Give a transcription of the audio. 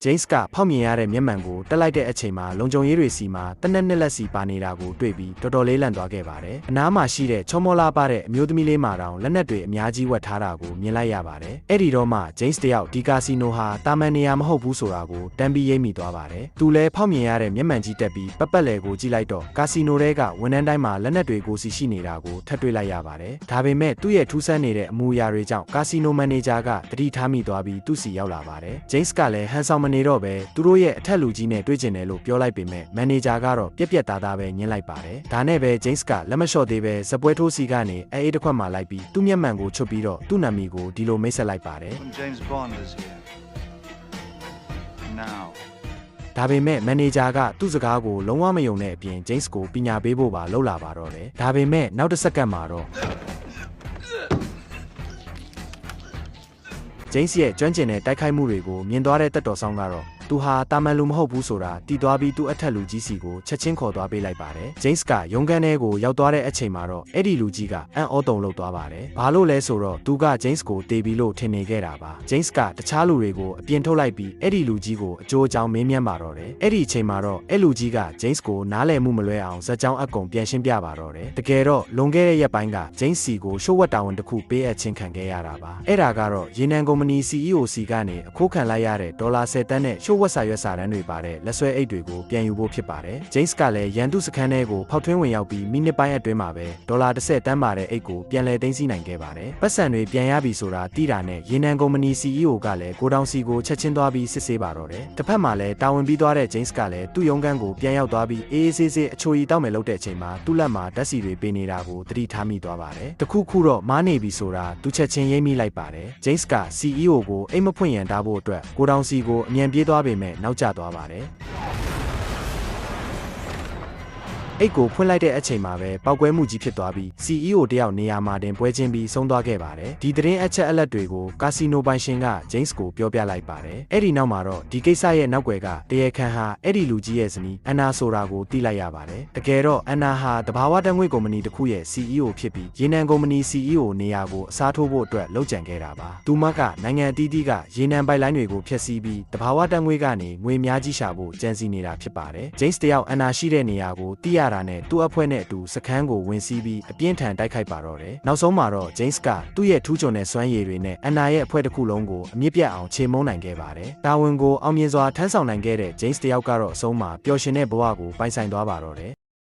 James ကဖောက်မြင်ရတဲ့မျက်မှန်ကိုတက်လိုက်တဲ့အချိန်မှာလုံခြုံရေးတွေစီမှာတနက်နှစ်လက်စီပါနေတာကိုတွေ့ပြီးတော်တော်လေးလန့်သွားခဲ့ပါတယ်။အနားမှာရှိတဲ့ချောမောလာပါတဲ့အမျိုးသမီးလေးမှာတောင်လက်နက်တွေအများကြီးဝတ်ထားတာကိုမြင်လိုက်ရပါတယ်။အဲ့ဒီတော့မှ James တယောက်ဒီကာစီနိုဟာတာမန်နေရာမဟုတ်ဘူးဆိုတာကိုတန်းပြီးရိပ်မိသွားပါတယ်။သူလည်းဖောက်မြင်ရတဲ့မျက်မှန်ကြီးတက်ပြီးပတ်လည်ကိုကြည့်လိုက်တော့ကာစီနိုထဲကဝန်ထမ်းတိုင်းမှာလက်နက်တွေကိုစီရှိနေတာကိုထပ်တွေ့လိုက်ရပါတယ်။ဒါပေမဲ့သူ့ရဲ့ထူးဆန်းနေတဲ့အမူအရာတွေကြောင့်ကာစီနိုမန်နေဂျာကတတိထားမိသွားပြီးသူ့စီရောက်လာပါတယ်။ James ကလည်းဟန်ဆောင်မနေတော့ပဲသူတို့ရဲ့အထက်လူကြီးနဲ့တွေ့ကျင်တယ်လို့ပြောလိုက်ပေမဲ့မန်နေဂျာကတော့ပြက်ပြက်သားသားပဲညှင်းလိုက်ပါတယ်။ဒါနဲ့ပဲ James ကလက်မလျှော့သေးပဲစပွဲထိုးစီကနေအေးတစ်ခွက်မှလိုက်ပြီးသူ့မျက်မှန်ကိုချွတ်ပြီးတော့သူ့နာမည်ကိုဒီလိုမိတ်ဆက်လိုက်ပါတယ်။ James Bond is here. Now. ဒါပေမဲ့မန်နေဂျာကသူ့စကားကိုလုံးဝမယုံတဲ့အပြင် James ကိုပညာပေးဖို့ပါလှုပ်လာပါတော့တယ်။ဒါပေမဲ့နောက်တစ်စက္ကန့်မှာတော့James ရဲ့ကျွမ်းကျင်တဲ့တိုက်ခိုက်မှုတွေကိုမြင်သွားတဲ့တက်တော်ဆောင်ကတော့သူဟာတာမန်လူမဟုတ်ဘူးဆိုတာတီးသွားပြီးသူ့အထက်လူကြီးစီကိုချက်ချင်းခေါ်သွားပေးလိုက်ပါတယ်။ James ကရုံးခန်းထဲကိုရောက်သွားတဲ့အချိန်မှာတော့အဲ့ဒီလူကြီးကအံ့ဩတုန်လှုပ်သွားပါတယ်။ဘာလို့လဲဆိုတော့သူက James ကိုတေးပြီးလို့ထင်နေခဲ့တာပါ။ James ကတခြားလူတွေကိုအပြင်ထုတ်လိုက်ပြီးအဲ့ဒီလူကြီးကိုအကျိုးအကြောင်းမေးမြန်းပါတော့တယ်။အဲ့ဒီအချိန်မှာတော့အဲ့လူကြီးက James ကိုနားလည်မှုမလွဲအောင်ဇက်ကြောင်းအကုန်ပြန်ရှင်းပြပါတော့တယ်။တကယ်တော့လွန်ခဲ့တဲ့ရက်ပိုင်းက James စီကိုရှို့ဝတ်တာဝန်တစ်ခုပေးအပ်ခြင်းခံခဲ့ရတာပါ။အဲ့ဒါကတော့ရေနံကုမ္ပဏီ CEO စီကနေအခိုးခံလိုက်ရတဲ့ဒေါ်လာ10 သန်းနဲ့ရှို့ဝတ်စာရွက်စာတမ်းတွေပါတဲ့လက်ဆွဲအိတ်တွေကိုပြန်ယူဖို့ဖြစ်ပါတယ်။ James ကလည်းရန်သူစခန်းထဲကိုဖောက်ထွင်းဝင်ရောက်ပြီးမိနစ်ပိုင်းအတွင်းမှာပဲဒေါ်လာ10 သန်းပါတဲ့အိတ်ကိုပြန်လည်သိမ်းဆည်းနိုင်ခဲ့ပါတယ်။ပတ်စံတွေပြန်ရပြီဆိုတာသိတာနဲ့ရေနံကုမ္ပဏီ CEO ကလည်းကိုတောင်စီကိုချက်ချင်းသွားပြီးစစ်ဆေးပါတော့တယ်။တစ်ဖက်မှာလည်းတာဝန်ပြီးသွားတဲ့ James ကလည်းသူ့ရုံးခန်းကိုပြန်ရောက်သွားပြီးအေးဆေးဆေးအချိုရီတောက်မယ်လို့တဲ့အချိန်မှာသူ့လက်မှာဓာတ်ဆီတွေပေးနေတာကိုသတိထားမိသွားပါတယ်။တခုခုတော့မားနေပြီဆိုတာသူချက်ချင်းရိပ်မိလိုက်ပါတယ်။ James က CEO ကိုအိမ်မဖွင့်ရန်တားဖို့အတွက်ကိုတောင်စီကိုအမြန်ပြေးသွားပေမဲ့နောက်ကျသွားပါတယ်။အိတ်ကိုဖွင့်လိုက်တဲ့အချိန်မှာပဲပောက်ကွဲမှုကြီးဖြစ်သွားပြီး CEO တယောက်နေရာမှာတင်ပွဲချင်းပြီးဆုံးသွားခဲ့ပါတယ်။ဒီသတင်းအချက်အလက်တွေကိုကာစီနိုပိုင်ရှင်က James ကိုပြောပြလိုက်ပါတယ်။အဲ့ဒီနောက်မှာတော့ဒီကိစ္စရဲ့နောက်ွယ်ကတရားခံဟာအဲ့ဒီလူကြီးရဲ့ဇနီးအန်နာဆိုတာကိုသိလိုက်ရပါတယ်။တကယ်တော့အန်နာဟာတဘာဝတံငွေကုမ္ပဏီတစ်ခုရဲ့ CEO ဖြစ်ပြီးရေနံကုမ္ပဏီ CEO နေရာကိုအစားထိုးဖို့အတွက်လုပ်ကြံခဲ့တာပါ။သူမကနိုင်ငံအသီးသီးကရေနံပိုက်လိုင်းတွေကိုဖျက်ဆီးပြီးတဘာဝတံငွေကနေငွေအများကြီးရှာဖို့ကြံစည်နေတာဖြစ်ပါတယ်။ James တယောက်အန်နာရှိတဲ့နေရာကိုသိရတာနဲ့သူ့အဖွဲ့နဲ့အတူစခန်းကိုဝင်စီးပြီးအပြင်းထန်တိုက်ခိုက်ပါတော့တယ်။နောက်ဆုံးမှာတော့ James ကသူ့ရဲ့ထူးချွန်တဲ့စွမ်းရည်တွေနဲ့အန်နာရဲ့အဖွဲ့တစ်ခုလုံးကိုအမြင့်ပြတ်အောင်ချေမှုန်းနိုင်ခဲ့ပါတယ်။တာဝန်ကိုအောင်မြင်စွာထမ်းဆောင်နိုင်ခဲ့တဲ့ James တယောက်ကတော့အဆုံးမှာပျော်ရွှင်တဲ့ဘဝကိုပိုင်ဆိုင်သွားပါတော့တယ်